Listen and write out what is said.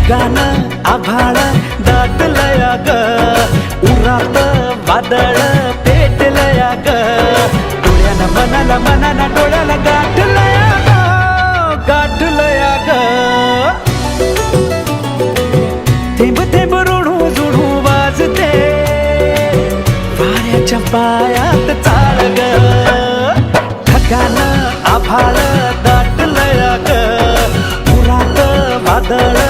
ढगान आभाळ दाटलया ग, उरात वादळ पेटलया ग, डोळ्यानं मनाला मनाला डोळ्याला गाठलया ग, गाठलया ग. थेंब थेंब रुणू जुणू वाजते वाऱ्याच्या पायात चाळ ग, ढगान आभाळ दाटलया ग, उरात वादळ